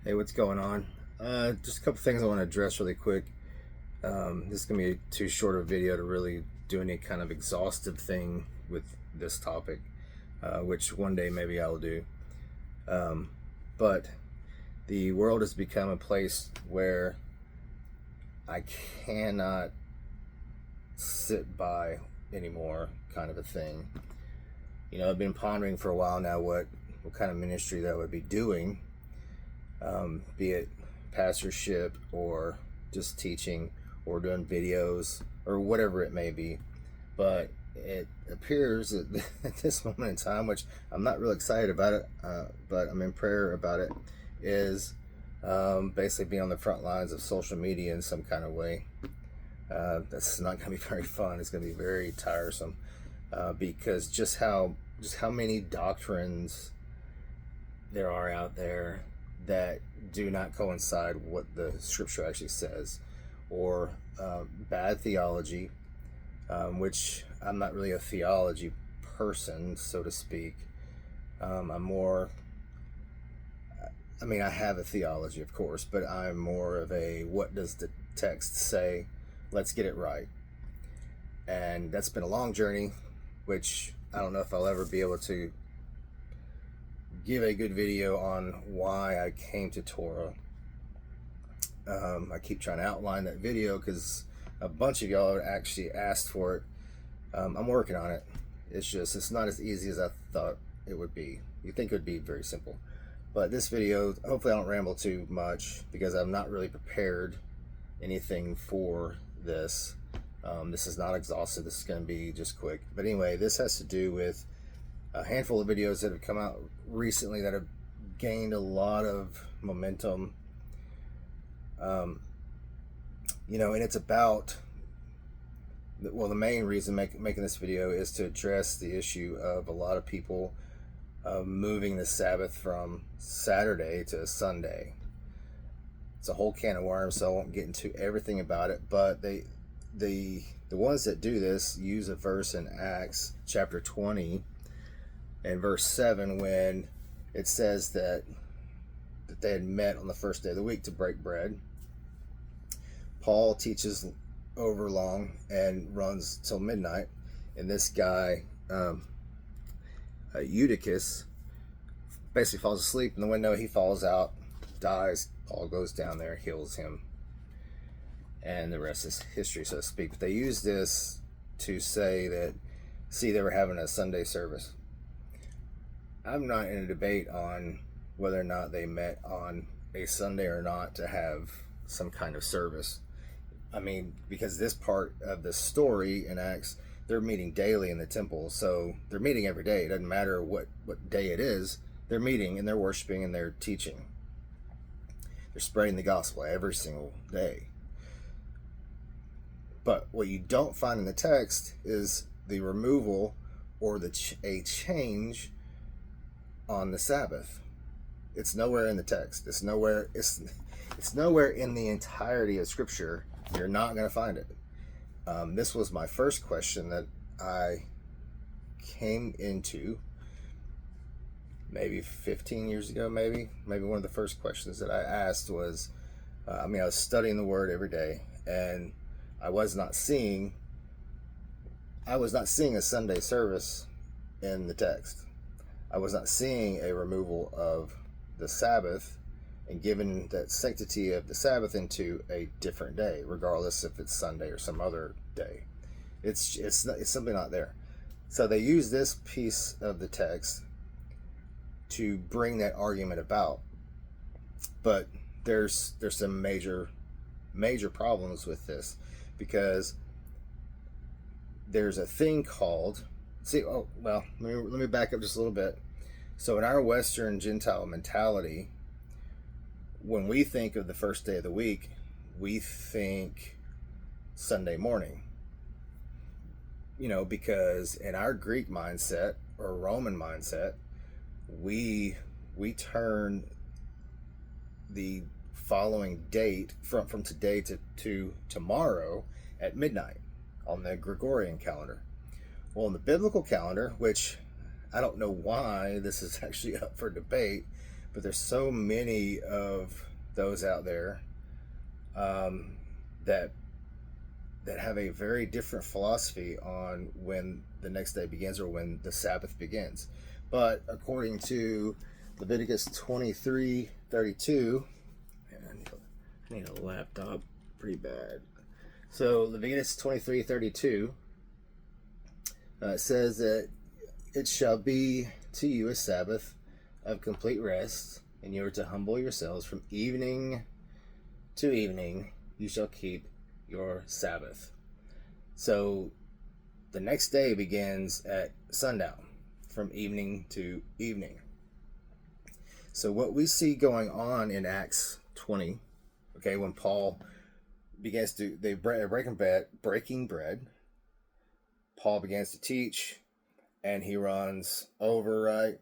Hey, what's going on? Just a couple things I want to address really quick. This is going to be too short a video to really do any kind of exhaustive thing with this topic, which one day maybe I'll do. But the world has become a place where I cannot sit by anymore, kind of a thing. I've been pondering for a while now what kind of ministry that I would be doing, be it pastorship or just teaching or doing videos or whatever it may be. But it appears that at this moment in time, which I'm not real excited about it, but I'm in prayer about it, is basically being on the front lines of social media in some kind of way. That's not going to be very fun. It's going to be very tiresome, because just how many doctrines there are out there that do not coincide with what the scripture actually says, or bad theology, which I'm not really a theology person, so to speak. I'm more, I have a theology, of course, but I'm more of a, what does the text say? Let's get it right. And that's been a long journey, which I don't know if I'll ever be able to give a good video on why I came to Torah. I keep trying to outline that video because a bunch of y'all actually asked for it. I'm working on it. It's not as easy as I thought it would be. You think it would be very simple. But this video, hopefully I don't ramble too much because I'm not really prepared anything for this. This is not exhaustive. This is going to be just quick. But anyway, this has to do with a handful of videos that have come out recently that have gained a lot of momentum. And it's about, well, the main reason making this video is to address the issue of a lot of people moving the Sabbath from Saturday to Sunday. It's a whole can of worms, so I won't get into everything about it, but the ones that do this use a verse in Acts chapter 20 and verse 7, when it says that they had met on the first day of the week to break bread. Paul teaches over long and runs till midnight, and this guy, Eutychus, basically falls asleep in the window. He falls out, dies. Paul goes down there, heals him, and the rest is history, so to speak. But they use this to say that, see, they were having a Sunday service. I'm not in a debate on whether or not they met on a Sunday or not to have some kind of service. Because this part of the story in Acts, they're meeting daily in the temple, so they're meeting every day. It doesn't matter what day it is. They're meeting and they're worshiping and they're teaching. They're spreading the gospel every single day. But what you don't find in the text is the removal or a change on the Sabbath. It's nowhere in the text. It's nowhere in the entirety of Scripture. You're not going to find it. This was my first question that I came into maybe 15 years ago, maybe one of the first questions that I asked was, I was studying the Word every day, and I was not seeing a Sunday service in the text. I was not seeing a removal of the Sabbath and giving that sanctity of the Sabbath into a different day, regardless if it's Sunday or some other day. It's simply not there. So they use this piece of the text to bring that argument about. But there's some major problems with this, because there's a thing called, let me back up just a little bit. So in our Western Gentile mentality, when we think of the first day of the week, we think Sunday morning. Because in our Greek mindset or Roman mindset, we turn the following date from today to tomorrow at midnight on the Gregorian calendar. Well, in the biblical calendar, which I don't know why this is actually up for debate, But there's so many of those out there um, that that have a very different philosophy on when the next day begins or when the Sabbath begins. But according to Leviticus 23:32, I need a laptop pretty bad. So Leviticus 23:32 says that it shall be to you a Sabbath of complete rest, and you are to humble yourselves from evening to evening. You shall keep your Sabbath. So the next day begins at sundown, from evening to evening. So what we see going on in Acts 20, okay, when Paul begins to breaking bread, Paul begins to teach, and he runs over, right?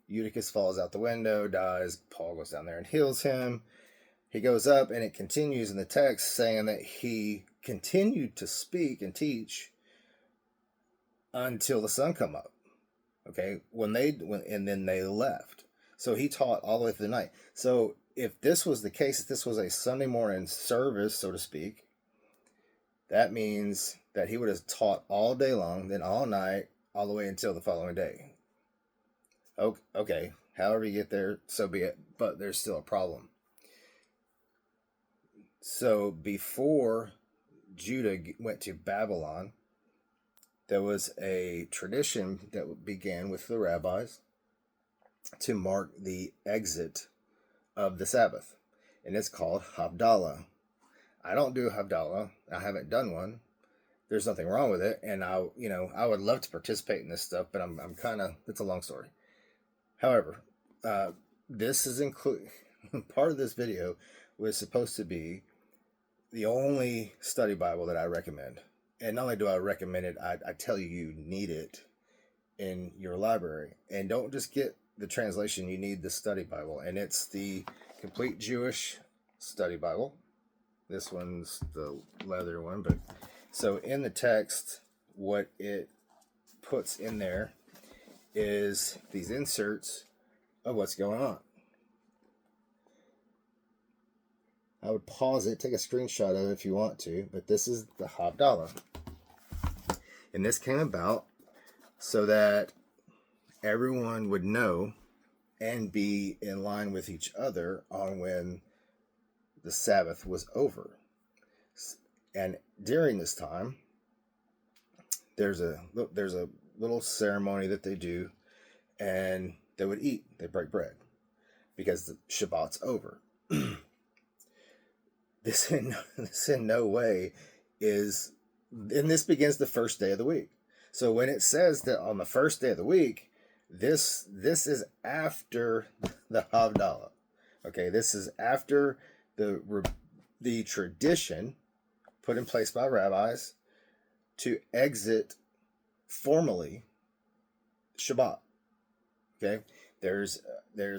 Eutychus falls out the window, dies. Paul goes down there and heals him. He goes up, and it continues in the text saying that he continued to speak and teach until the sun come up. Okay, and then they left. So he taught all the way through the night. So if this was the case, if this was a Sunday morning service, so to speak, that means that he would have taught all day long, then all night, all the way until the following day. Okay, however you get there, so be it. But there's still a problem. So before Judah went to Babylon, there was a tradition that began with the rabbis to mark the exit of the Sabbath, and it's called Havdalah. I don't do Havdalah. I haven't done one. There's nothing wrong with it, and I would love to participate in this stuff, but I'm kind of, it's a long story. However, this is part of this video was supposed to be the only study Bible that I recommend. And not only do I recommend it, I tell you, you need it in your library. And don't just get the translation, you need the study Bible. And it's the Complete Jewish Study Bible. This one's the leather one. But so in the text, what it puts in there is these inserts of what's going on. I would pause it, take a screenshot of it if you want to, but this is the Havdalah. And this came about so that everyone would know and be in line with each other on when the Sabbath was over. And during this time, there's a little ceremony that they do, and they would eat. They break bread because the Shabbat's over. This in no way is, and this begins the first day of the week. So when it says that on the first day of the week, this is after the Havdalah. Okay, this is after the tradition put in place by rabbis to exit formally Shabbat. Okay, there's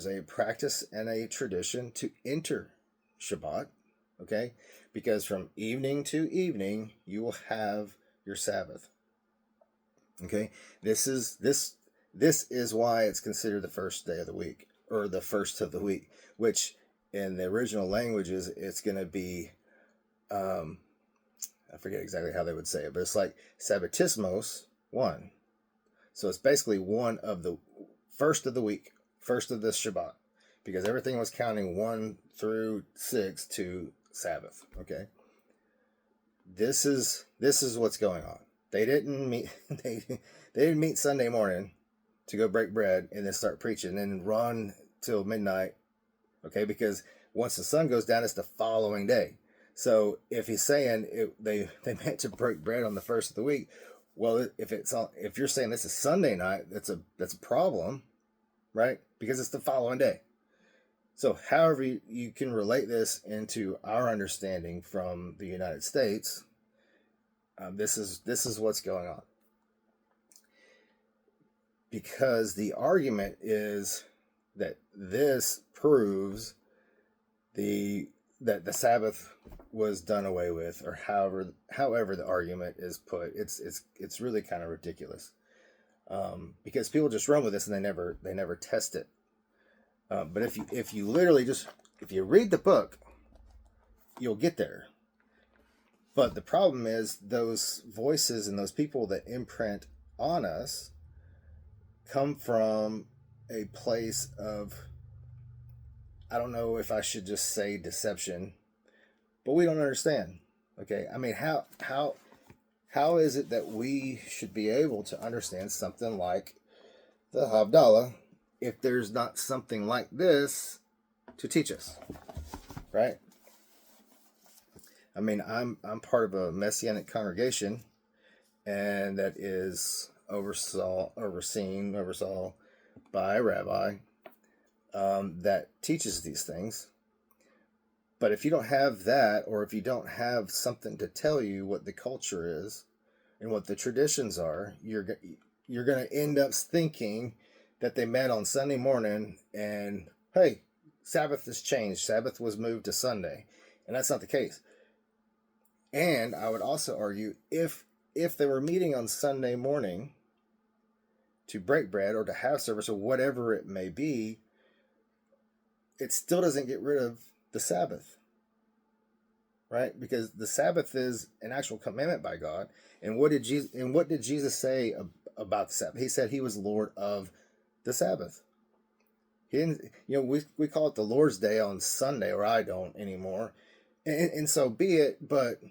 a practice and a tradition to enter Shabbat. Okay, because from evening to evening you will have your Sabbath. Okay, this is why it's considered the first day of the week, or the first of the week, which in the original languages it's going to be I forget exactly how they would say it, but it's like Sabbatismos 1. So it's basically one of the first of the week, first of this Shabbat, because everything was counting 1 through 6 to Sabbath. Okay, this is what's going on. They didn't meet they didn't meet Sunday morning to go break bread and then start preaching and then run till midnight. Okay, because once the sun goes down, it's the following day. So if he's saying they meant to break bread on the first of the week, well, if you're saying this is Sunday night, that's a problem, right? Because it's the following day. So however you can relate this into our understanding from the United States, this is what's going on. Because the argument is that this proves that the Sabbath was done away with, or however the argument is put. It's really kind of ridiculous, because people just run with this and they never test it. But if you literally just if you read the book, you'll get there. But the problem is those voices and those people that imprint on us come from a place of, I don't know if I should just say deception, but we don't understand. Okay, I mean, how is it that we should be able to understand something like the Havdalah if there's not something like this to teach us, right? I mean, I'm part of a Messianic congregation, and that is oversaw by a rabbi that teaches these things. But if you don't have that, or if you don't have something to tell you what the culture is and what the traditions are, you're going to end up thinking that they met on Sunday morning and, hey, Sabbath has changed. Sabbath was moved to Sunday. And that's not the case. And I would also argue if they were meeting on Sunday morning to break bread or to have service or whatever it may be, it still doesn't get rid of the Sabbath, right? Because the Sabbath is an actual commandment by God. And what did Jesus say about the Sabbath? He said he was Lord of the Sabbath. He didn't, we call it the Lord's Day on Sunday, or I don't anymore, and so be it. But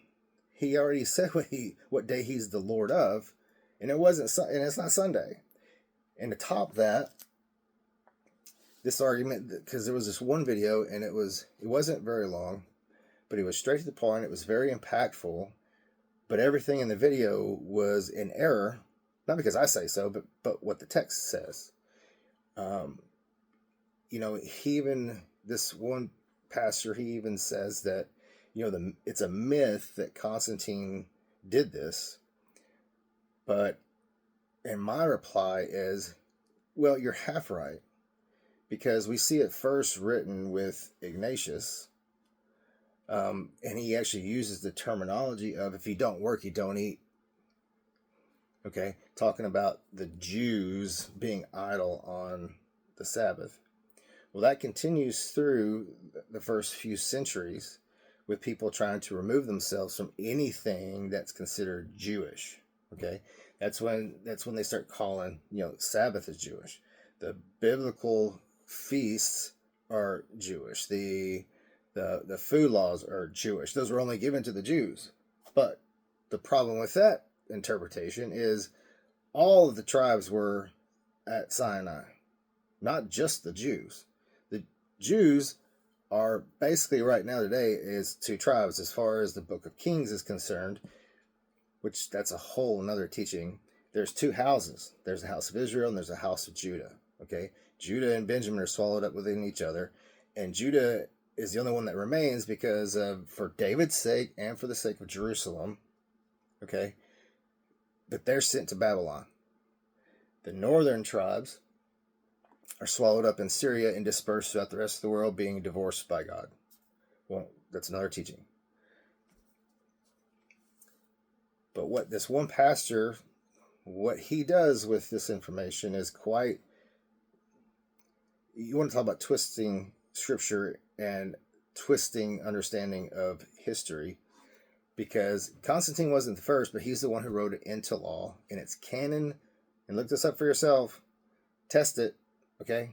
he already said what day he's the Lord of, and it's not Sunday. And to top that, this argument, because there was this one video, and it wasn't very long, but it was straight to the point. It was very impactful, but everything in the video was in error, not because I say so, but what the text says. This one pastor, he even says that, it's a myth that Constantine did this. But, and my reply is, well, you're half right, because we see it first written with Ignatius, and he actually uses the terminology of, if you don't work, you don't eat. Okay, talking about the Jews being idle on the Sabbath. Well, that continues through the first few centuries with people trying to remove themselves from anything that's considered Jewish. Okay, that's when they start calling, Sabbath is Jewish. The biblical feasts are Jewish. The food laws are Jewish. Those were only given to the Jews. But the problem with that interpretation is all of the tribes were at Sinai, not just the Jews. The Jews are basically right now today is two tribes as far as the Book of Kings is concerned, which that's a whole another teaching. There's two houses. There's the house of Israel and there's the house of Judah. Okay, Judah and Benjamin are swallowed up within each other, and Judah is the only one that remains because for David's sake and for the sake of Jerusalem. Okay, but they're sent to Babylon. The northern tribes are swallowed up in Syria and dispersed throughout the rest of the world, being divorced by God. Well, that's another teaching. But what this one pastor, what he does with this information is quite... You want to talk about twisting scripture and twisting understanding of history, because Constantine wasn't the first, but he's the one who wrote it into law, and it's canon. And look this up for yourself. Test it. Okay?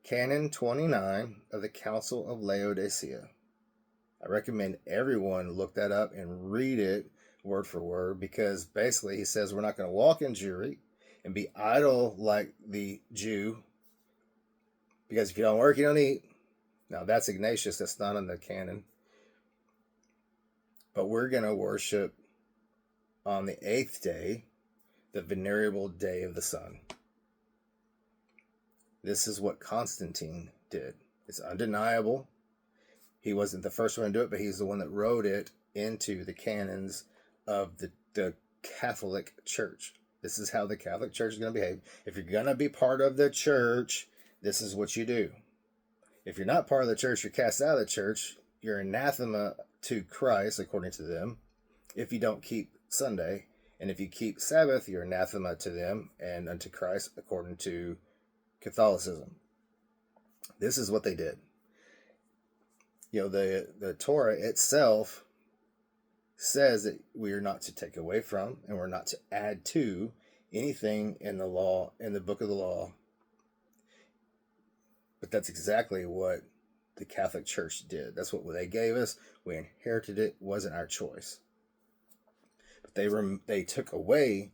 Canon 29 of the Council of Laodicea. I recommend everyone look that up and read it word for word, because basically he says we're not going to walk in Jewry and be idle like the Jew, because if you don't work, you don't eat. Now that's Ignatius. That's not in the canon. But we're going to worship on the 8th day, the venerable day of the sun. This is what Constantine did. It's undeniable. He wasn't the first one to do it, but he's the one that wrote it into the canons of the Catholic Church. This is how the Catholic Church is going to behave. If you're going to be part of the church, this is what you do. If you're not part of the church, you're cast out of the church. You're anathema to Christ, according to them, if you don't keep Sunday. And if you keep Sabbath, you're anathema to them and unto Christ, according to Catholicism. This is what they did. The Torah itself says that we are not to take away from and we're not to add to anything in the law, in the book of the law. But that's exactly what the Catholic Church did. That's what they gave us. We inherited it. It wasn't our choice. But they took away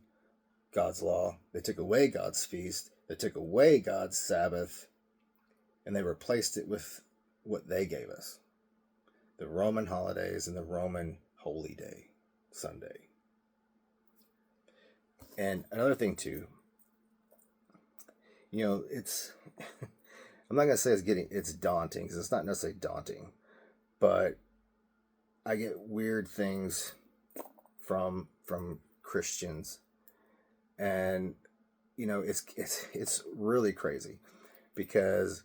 God's law. They took away God's feast. They took away God's Sabbath. And they replaced it with what they gave us. The Roman holidays and the Roman holy day, Sunday. And another thing too, it's I'm not gonna say it's daunting, because it's not necessarily daunting, but I get weird things from Christians, and it's really crazy, because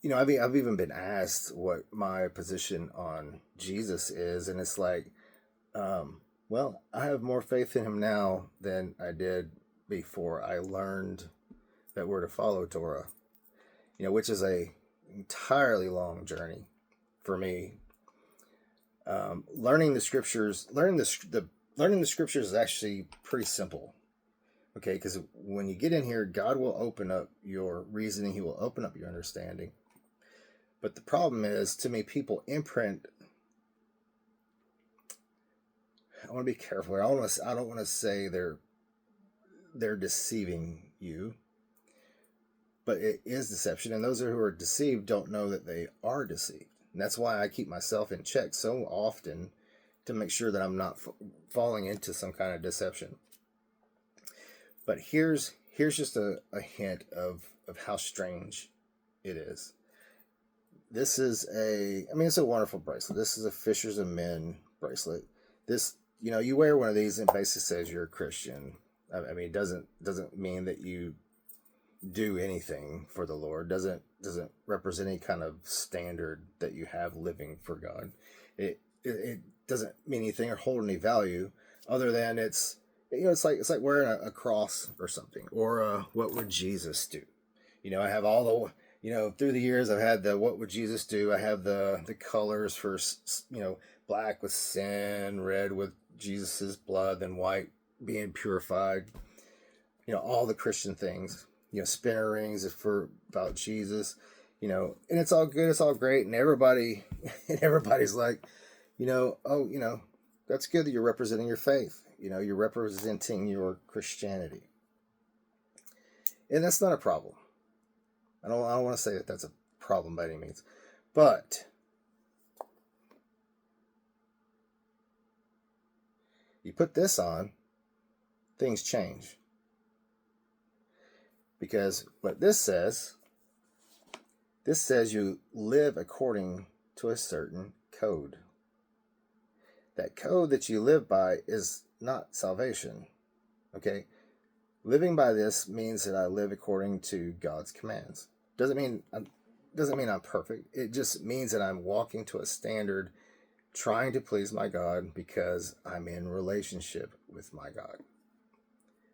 I've even been asked what my position on Jesus is, and it's like, well, I have more faith in him now than I did before I learned that we're to follow Torah, which is a entirely long journey for me. Learning the scriptures is actually pretty simple. Okay, because when you get in here, God will open up your reasoning. He will open up your understanding. But the problem is, to me, people imprint. I want to be careful. I don't want to say they're deceiving you, but it is deception, and those who are deceived don't know that they are deceived. And that's why I keep myself in check so often, to make sure that I'm not falling into some kind of deception. But here's just a hint of how strange it is. This is it's a wonderful bracelet. This is a Fishers of Men bracelet. This, you wear one of these and it basically says you're a Christian. I mean, it doesn't mean that you do anything for the Lord. Doesn't represent any kind of standard that you have living for God. It doesn't mean anything or hold any value other than it's like wearing a cross or something, or what would Jesus do? I have all the through the years, I've had the what would Jesus do? I have the colors for, black with sin, red with Jesus's blood, then white being purified. All the Christian things. Spinner rings for about Jesus. And it's all good, it's all great, and everybody's like, that's good that you're representing your faith. You're representing your Christianity, and that's not a problem. I don't want to say that that's a problem by any means, but you put this on, things change. Because what this says you live according to a certain code. That code that you live by is not salvation. Okay? Living by this means that I live according to God's commands. Doesn't mean I'm perfect. It just means that I'm walking to a standard, trying to please my God because I'm in relationship with my God.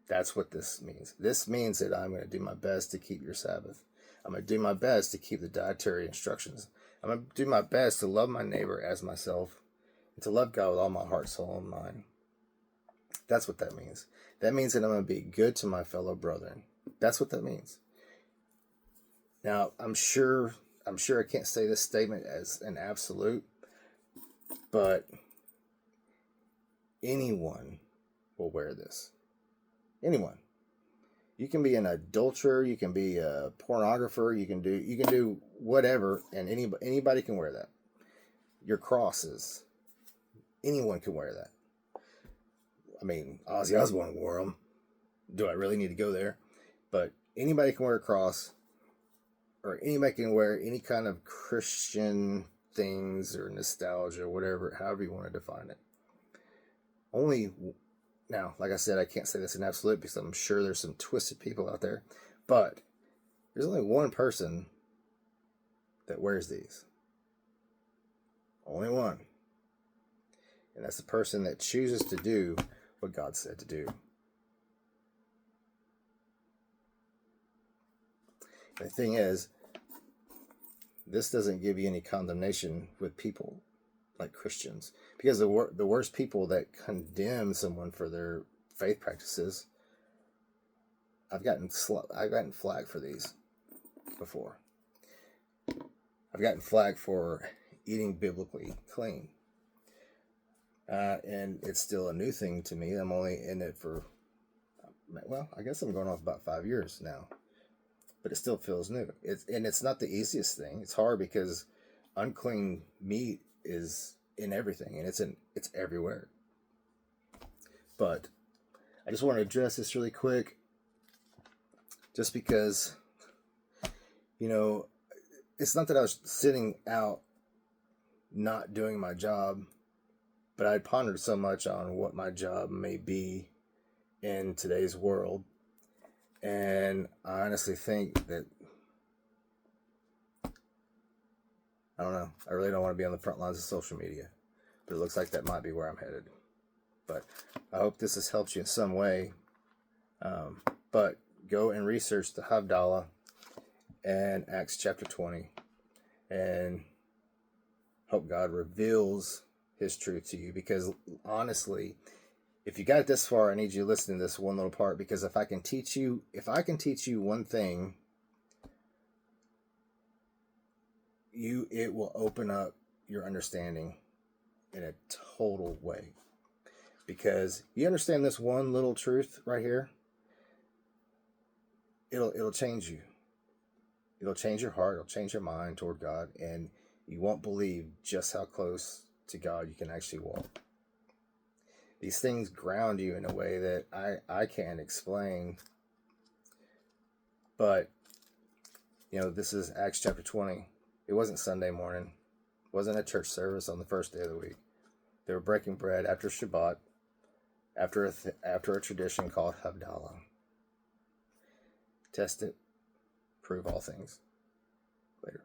That's what this means. This means that I'm going to do my best to keep your Sabbath. I'm going to do my best to keep the dietary instructions. I'm going to do my best to love my neighbor as myself, and to love God with all my heart, soul, and mind. That's what that means. That means that I'm going to be good to my fellow brethren. That's what that means. Now, I'm sure I can't say this statement as an absolute, but anyone will wear this. Anyone. You can be an adulterer, you can be a pornographer, you can do whatever, and anybody can wear that. Your crosses, anyone can wear that. I mean, Ozzy Osbourne wore them. Do I really need to go there? But anybody can wear a cross, or anybody can wear any kind of Christian things or nostalgia, whatever, however you want to define it. Now, like I said, I can't say this in absolute because I'm sure there's some twisted people out there, but there's only one person that wears these. Only one. And that's the person that chooses to do what God said to do. The thing is, this doesn't give you any condemnation with people like Christians, because the worst people that condemn someone for their faith practices, I've gotten flack for these before. I've gotten flack for eating biblically clean, and it's still a new thing to me. I'm only in it for, well, I guess I'm going off about 5 years now, but it still feels new. It's not the easiest thing. It's hard because unclean meat is in everything, and it's everywhere. But I just want to address this really quick, just because, it's not that I was sitting out not doing my job, but I pondered so much on what my job may be in today's world. And I honestly think that, I don't know, I really don't want to be on the front lines of social media, but it looks like that might be where I'm headed. But I hope this has helped you in some way. But go and research the Havdalah and Acts chapter 20, and hope God reveals his truth to you, because honestly, if you got it this far, I need you to listen to this one little part, because if I can teach you one thing, it will open up your understanding in a total way. Because you understand this one little truth right here, it'll change you. It'll change your heart, it'll change your mind toward God, and you won't believe just how close to God you can actually walk. These things ground you in a way that I can't explain. But, this is Acts chapter 20. It wasn't Sunday morning. It wasn't a church service on the first day of the week. They were breaking bread after Shabbat, after a tradition called Havdalah. Test it. Prove all things. Later.